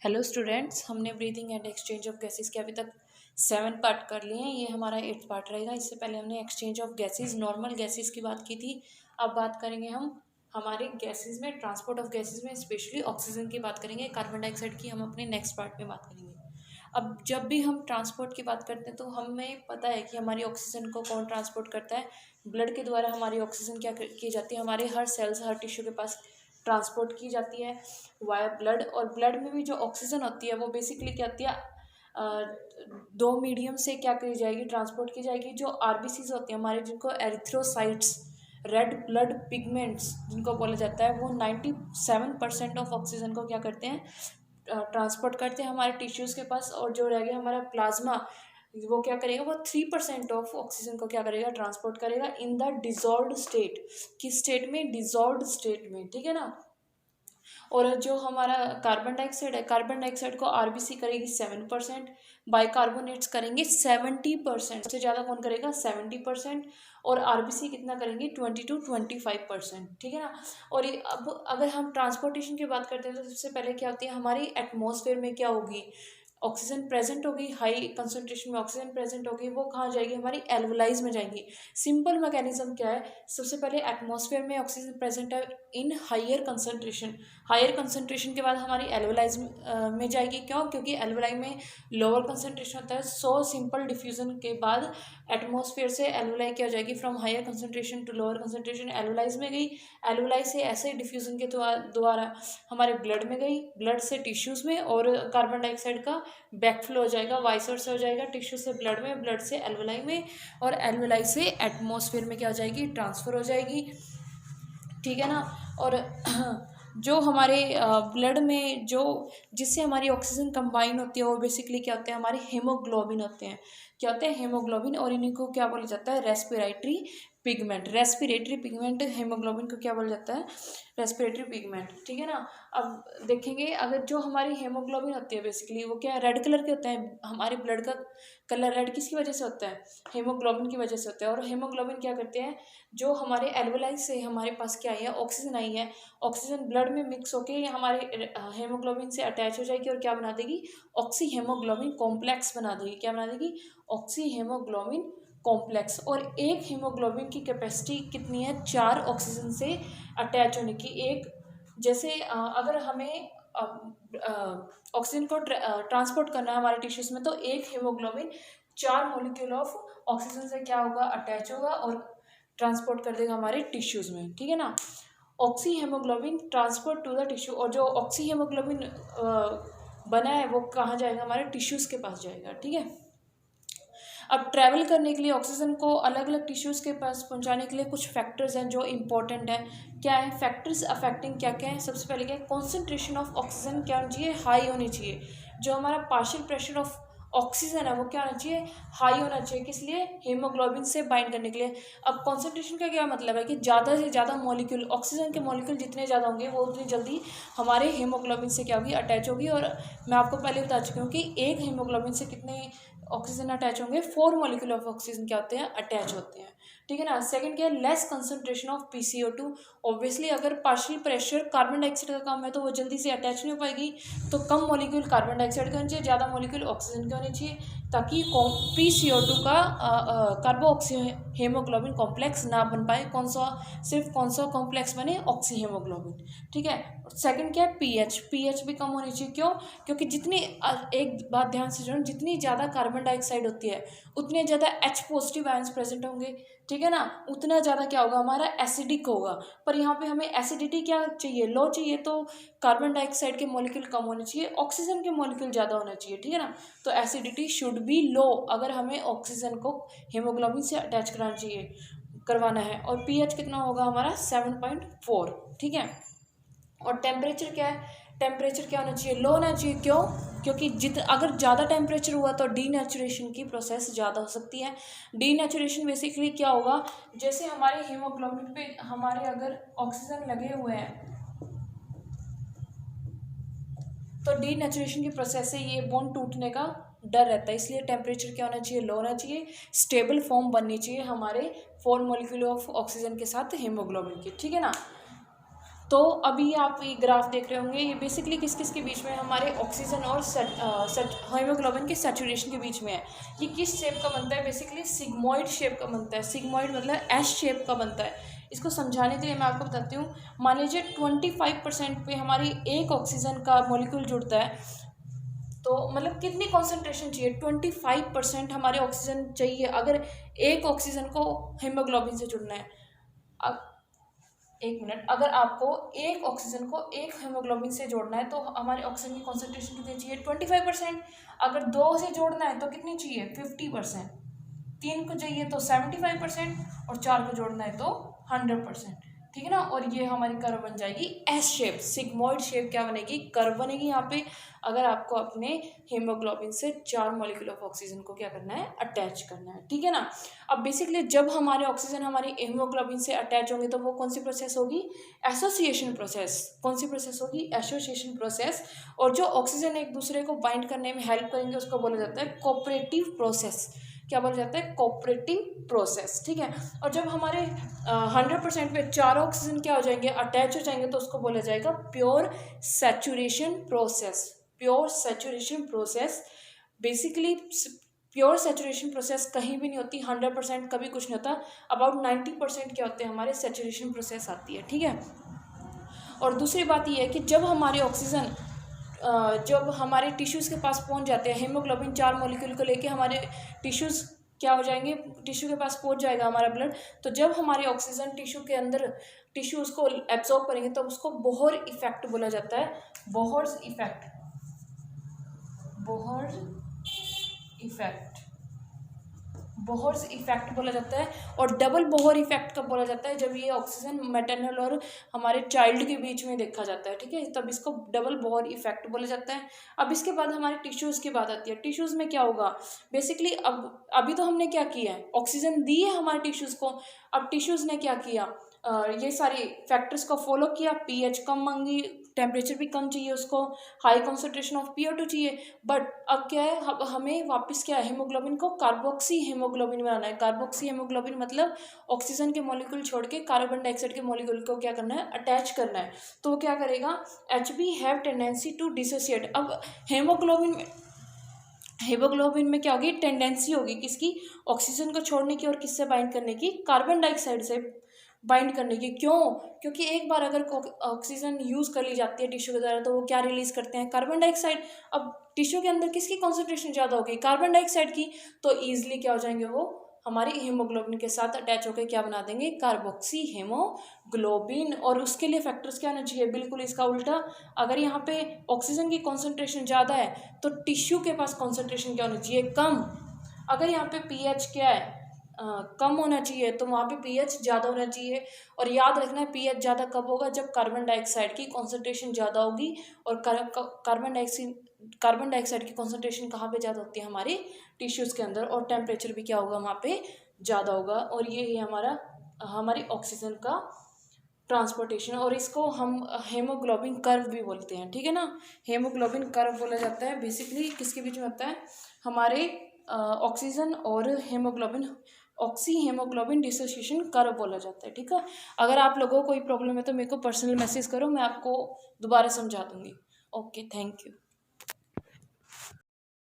Hello students, हमने breathing and exchange of gases के अभी तक 7 पार्ट कर लिए हैं। ये हमारा 8th पार्ट रहेगा। इससे पहले हमने exchange of gases, normal gases की बात की थी। अब बात करेंगे हम हमारे गैसेस में, ट्रांसपोर्ट ऑफ गैसेस में स्पेशली ऑक्सीजन की बात करेंगे। कार्बन डाइऑक्साइड की हम अपने नेक्स्ट पार्ट में बात करेंगे। अब जब भी हम ट्रांसपोर्ट की बात करते हैं तो हमें पता है कि हमारी ऑक्सीजन को कौन ट्रांसपोर्ट करता है। ब्लड के द्वारा हमारी ऑक्सीजन क्या की जाती है, हमारे हर सेल्स, हर टिश्यू के पास ट्रांसपोर्ट की जाती है वाया ब्लड। और ब्लड में भी जो ऑक्सीजन होती है वो बेसिकली क्या होती है, दो मीडियम से क्या करी जाएगी, ट्रांसपोर्ट की जाएगी। जो आरबीसीज होती है हमारे, जिनको एरिथ्रोसाइट्स, रेड ब्लड पिगमेंट्स जिनको बोला जाता है, वो 97% ऑफ ऑक्सीजन को क्या करते हैं, ट्रांसपोर्ट करते हैं हमारे टिश्यूज़ के पास। और जो रह गया हमारा प्लाज्मा, वो क्या करेगा, वो 3% ऑफ ऑक्सीजन को क्या करेगा, ट्रांसपोर्ट करेगा इन द डिजॉल्व्ड स्टेट। किस स्टेट में, डिजॉल्व्ड स्टेट में, ठीक है ना। और जो हमारा कार्बन डाइऑक्साइड है, कार्बन डाइऑक्साइड को आरबीसी करेगी 7%, बाइकार्बोनेट्स करेंगे 70%, सबसे ज़्यादा कौन करेगा 70%, और आरबीसी कितना करेंगे 20 to 25%, ठीक है ना। और ये अब अगर हम ट्रांसपोर्टेशन की बात करते हैं तो सबसे पहले क्या होती है, हमारी एटमॉस्फेयर में क्या होगी, ऑक्सीजन प्रेजेंट होगी, हाई कंसंट्रेशन में ऑक्सीजन प्रेजेंट होगी। वो कहाँ जाएगी, हमारी एल्वलाइज में जाएंगी। सिंपल मैकेनिज्म क्या है, सबसे पहले एटमॉस्फेयर में ऑक्सीजन प्रेजेंट है in higher concentration, higher concentration के बाद हमारी एल्वलाइज में जाएगी। क्यों, क्योंकि एल्वलाई में लोअर कंसंट्रेशन होता है। सो सिंपल डिफ्यूजन के बाद एटमॉस्फेयर से एल्वलाई क्या हो जाएगी, from higher concentration to lower concentration alveoli में गई। एल्वलाई से ऐसे डिफ्यूजन के द्वारा हमारे ब्लड में गई, ब्लड से टिश्यूज़ में, और कार्बन डाइऑक्साइड का बैकफ्लो हो जाएगा, वाइस वर्सा हो जाएगा, टिश्यू से ब्लड में, ब्लड से एल्वलाई में, और एल्वलाई से एटमॉस्फेयर में क्या हो जाएगी, ट्रांसफ़र हो जाएगी, ठीक है ना। और जो हमारे ब्लड में जो जिससे हमारी ऑक्सीजन कंबाइन होती है, वो बेसिकली क्या होते हैं, हमारे हीमोग्लोबिन होते हैं। क्या होते हैं, हीमोग्लोबिन। और इन्हीं को क्या बोला जाता है, respiratory pigment. Respiratory pigment haemoglobin को क्या बोला जाता है, रेस्पिरेटरी पिगमेंट, ठीक है ना। अब देखेंगे, अगर जो हमारी हीमोग्लोबिन होती है बेसिकली वो क्या है, रेड कलर के होते हैं। हमारे ब्लड का कलर रेड किसकी वजह से होता है, हीमोग्लोबिन की वजह से होता है। और हीमोग्लोबिन क्या करते हैं, जो हमारे एल्वलाई से हमारे पास क्या आई है, ऑक्सीजन आई है, ऑक्सीजन ब्लड में मिक्स होके हमारे हेमोग्लोबिन से अटैच हो जाएगी और क्या बना देगी, ऑक्सी हेमोग्लोबिन कॉम्प्लेक्स बना देगी। क्या बना देगी, ऑक्सी हेमोग्लोबिन कॉम्प्लेक्स। और एक हीमोग्लोबिन की कैपेसिटी कितनी है, 4 ऑक्सीजन से अटैच होने की। एक जैसे अगर हमें ऑक्सीजन को ट्रांसपोर्ट करना है हमारे टिश्यूज़ में, तो एक हीमोग्लोबिन 4 मॉलिक्यूल ऑफ ऑक्सीजन से क्या होगा, अटैच होगा और ट्रांसपोर्ट कर देगा हमारे टिश्यूज़ में, ठीक है ना। Oxy haemoglobin transport to the tissue. और जो ऑक्सी हेमोग्लोबिन बना है वो कहाँ जाएगा, हमारे टिश्यूज़ के पास जाएगा, ठीक है। अब ट्रैवल करने के लिए ऑक्सीजन को अलग अलग टिश्यूज़ के पास पहुंचाने के लिए कुछ फैक्टर्स हैं जो इंपॉर्टेंट है। क्या है, फैक्टर्स अफेक्टिंग क्या क्या है, सबसे पहले क्या है, कॉन्सेंट्रेशन ऑफ ऑक्सीजन क्या होनी चाहिए, हाई होनी चाहिए। जो हमारा पार्शियल प्रेशर ऑफ ऑक्सीजन है वो क्या होना चाहिए, हाई होना चाहिए। किस लिए, हीमोग्लोबिन से बाइंड करने के लिए। अब कॉन्सेंट्रेशन का क्या मतलब है कि ज़्यादा से ज़्यादा मॉलिक्यूल, ऑक्सीजन के मॉलिक्यूल जितने ज़्यादा होंगे वो उतनी जल्दी हमारे हीमोग्लोबिन से क्या होगी, अटैच होगी। और मैं आपको पहले बता चुकी हूँ कि एक हीमोग्लोबिन से कितने ऑक्सीजन अटैच होंगे, 4 मॉलिक्यूल ऑफ ऑक्सीजन क्या होते हैं, अटैच होते हैं, ठीक है ना। सेकंड क्या है, less concentration of PCO2। Obviously अगर पार्शियल प्रेशर कार्बन डाइऑक्साइड का काम है तो वो जल्दी से अटैच नहीं हो पाएगी, तो कम मॉलिक्यूल कार्बन डाइऑक्साइड के होने चाहिए, ज़्यादा मॉलिक्यूल ऑक्सीजन के होने चाहिए, ताकि PCO2 का कार्बो ऑक्सी हेमोग्लोबिन कॉम्प्लेक्स ना बन पाए। सिर्फ कौन सा कॉम्प्लेक्स बने, ऑक्सी हेमोग्लोबिन, ठीक है। सेकंड क्या है, पीएच भी कम होनी चाहिए। क्यों, क्योंकि जितनी एक बात ध्यान से सुनो, जितनी ज़्यादा कार्बन डाइऑक्साइड होती है उतने ज़्यादा H पॉजिटिव आयंस प्रेजेंट होंगे, ठीक है ना। उतना ज़्यादा क्या होगा, हमारा एसिडिक होगा। पर यहाँ पे हमें एसिडिटी क्या चाहिए, लो चाहिए, तो कार्बन डाइऑक्साइड के मॉलिक्यूल कम होने चाहिए, ऑक्सीजन के मॉलिक्यूल ज़्यादा होना चाहिए, ठीक है ना। तो एसिडिटी शुड बी लो अगर हमें ऑक्सीजन को हीमोग्लोबिन से अटैच करवाना है। और पीएच कितना होगा हमारा, 7.4, ठीक है। और टेम्परेचर क्या है, टेम्परेचर क्या होना चाहिए, लो होना चाहिए। क्यों, क्योंकि अगर ज़्यादा टेम्परेचर हुआ तो डीनेचुरेशन की प्रोसेस ज़्यादा हो सकती है। डीनेचुरेशन बेसिकली क्या होगा, जैसे हमारे हीमोग्लोबिन पे हमारे अगर ऑक्सीजन लगे हुए हैं तो डीनेचुरेशन की प्रोसेस से ये बॉन्ड टूटने का डर रहता है। इसलिए टेम्परेचर क्या होना चाहिए, लो होना चाहिए। स्टेबल फॉर्म बननी चाहिए हमारे 4 मॉलिक्यूल ऑफ ऑक्सीजन के साथ हीमोग्लोबिन की, ठीक है ना। तो अभी आप ये ग्राफ देख रहे होंगे, ये बेसिकली किस किस के बीच में, हमारे ऑक्सीजन और हीमोग्लोबिन के सैचुरेशन के बीच में है। ये किस शेप का बनता है, बेसिकली सिग्मॉइड शेप का बनता है। सिग्मॉइड मतलब एस शेप का बनता है। इसको समझाने के लिए मैं आपको बताती हूँ। मान लीजिए 25% पे हमारी एक ऑक्सीजन का मॉलिक्यूल जुड़ता है, तो मतलब कितनी कॉन्सेंट्रेशन चाहिए, 25% हमारे ऑक्सीजन चाहिए अगर एक ऑक्सीजन को हीमोग्लोबिन से जुड़ना है। अब एक मिनट, अगर आपको एक ऑक्सीजन को एक हीमोग्लोबिन से जोड़ना है तो हमारे ऑक्सीजन की कॉन्सेंट्रेशन कितनी चाहिए, 25%। अगर 2 से जोड़ना है तो कितनी चाहिए, 50%। 3 को चाहिए तो 75%, और 4 को जोड़ना है तो 100%। ठीक है ना। और ये हमारी कर्व बन जाएगी एस शेप, सिग्मॉइड शेप क्या बनेगी, कर्व बनेगी यहाँ पे। अगर आपको अपने हीमोग्लोबिन से 4 मॉलिक्यूल ऑफ ऑक्सीजन को क्या करना है, अटैच करना है। ठीक है ना। अब बेसिकली जब हमारे ऑक्सीजन हमारी हीमोग्लोबिन से अटैच होंगे तो वो कौन सी प्रोसेस होगी, एसोसिएशन प्रोसेस। कौन सी प्रोसेस होगी, एसोसिएशन प्रोसेस। और जो ऑक्सीजन एक दूसरे को बाइंड करने में हेल्प करेंगे उसको बोला जाता है कोऑपरेटिव प्रोसेस। क्या बोला जाता है, कोऑपरेटिव प्रोसेस। ठीक है। और जब हमारे 100% पे 4 ऑक्सीजन क्या हो जाएंगे, अटैच हो जाएंगे, तो उसको बोला जाएगा pure saturation process. Pure saturation process. Basically pure saturation process कहीं भी नहीं होती, 100% कभी कुछ नहीं होता। अबाउट 90% क्या होते हैं, हमारे सैचुरेशन प्रोसेस आती है। ठीक है। और दूसरी बात ये है कि जब हमारे ऑक्सीजन जब हमारे टिश्यूज़ के पास पहुंच जाते हैं, हीमोग्लोबिन 4 मॉलिक्यूल को लेके हमारे टिश्यूज़ क्या हो जाएंगे, टिश्यू के पास पहुंच जाएगा हमारा ब्लड। तो जब हमारे ऑक्सीजन टिश्यू के अंदर, टिश्यू उसको एब्जॉर्ब करेंगे तो उसको बोहर इफेक्ट बोला जाता है। Bohr's effect, Bohr effect, Bohr's effect बोला जाता है। और डबल बोहर इफेक्ट कब बोला जाता है, जब ये ऑक्सीजन मैटरनल और हमारे चाइल्ड के बीच में देखा जाता है। ठीक है, तब इसको डबल बोहर इफेक्ट बोला जाता है। अब इसके बाद हमारे टिश्यूज़ की बात आती है। टिश्यूज़ में क्या होगा, बेसिकली अब अभी तो हमने क्या किया है, ऑक्सीजन दी है हमारे टिश्यूज़ को। अब टिश्यूज़ ने क्या किया, ये सारी फैक्टर्स को फॉलो किया। पीएच कम मांगी, टेम्परेचर भी कम चाहिए उसको, हाई कॉन्सेंट्रेशन ऑफ PO2 चाहिए। बट अब क्या है, हमें वापस क्या है, हीमोग्लोबिन को कार्बोक्सी हीमोग्लोबिन बनाना है। कार्बोक्सी हीमोग्लोबिन मतलब ऑक्सीजन के मॉलिक्यूल छोड़ के कार्बन डाइऑक्साइड के मॉलिक्यूल को क्या करना है, अटैच करना है। तो क्या करेगा, HB have tendency to dissociate. अब हीमोग्लोबिन में क्या होगी, टेंडेंसी होगी किसकी, ऑक्सीजन को छोड़ने की, और किससे बाइंड करने की, कार्बन डाइऑक्साइड से बाइंड करने की। क्यों, क्योंकि एक बार अगर ऑक्सीजन यूज़ कर ली जाती है टिश्यू के द्वारा तो वो क्या रिलीज करते हैं, कार्बन डाइऑक्साइड। अब टिश्यू के अंदर किसकी कॉन्सेंट्रेशन ज़्यादा होगी, कार्बन डाइऑक्साइड की। तो ईजिली क्या हो जाएंगे, वो हमारी हीमोग्लोबिन के साथ अटैच होकर क्या बना देंगे, कार्बोक्सी हीमोग्लोबिन। और उसके लिए फैक्टर्स क्या आना चाहिए, बिल्कुल इसका उल्टा। अगर यहाँ पे ऑक्सीजन की कॉन्सेंट्रेशन ज़्यादा है तो टिश्यू के पास कॉन्सेंट्रेशन क्या होना चाहिए, कम। अगर यहाँ पे pH क्या है, कम होना चाहिए, तो वहाँ पे pH ज़्यादा होना चाहिए। और याद रखना है pH ज़्यादा कब होगा, जब कार्बन डाइऑक्साइड की कॉन्सेंट्रेशन ज़्यादा होगी। और कार्बन डाइऑक्साइड की कॉन्सेंट्रेशन कहाँ पे ज़्यादा होती है, हमारे टिश्यूज़ के अंदर। और टेम्परेचर भी क्या होगा वहाँ पे, ज़्यादा होगा। और ये है हमारी ऑक्सीजन का ट्रांसपोर्टेशन। और इसको हम हेमोग्लोबिन कर्व भी बोलते हैं। ठीक है ना, हेमोग्लोबिन कर्व बोला जाता है। बेसिकली किसके बीच में होता है, हमारे ऑक्सीजन और haemoglobin, oxy haemoglobin dissociation curve बोला जाता है। ठीक है। अगर आप लोगों को कोई प्रॉब्लम है तो मेरे को पर्सनल मैसेज करो, मैं आपको दोबारा समझा दूंगी। Okay, thank you.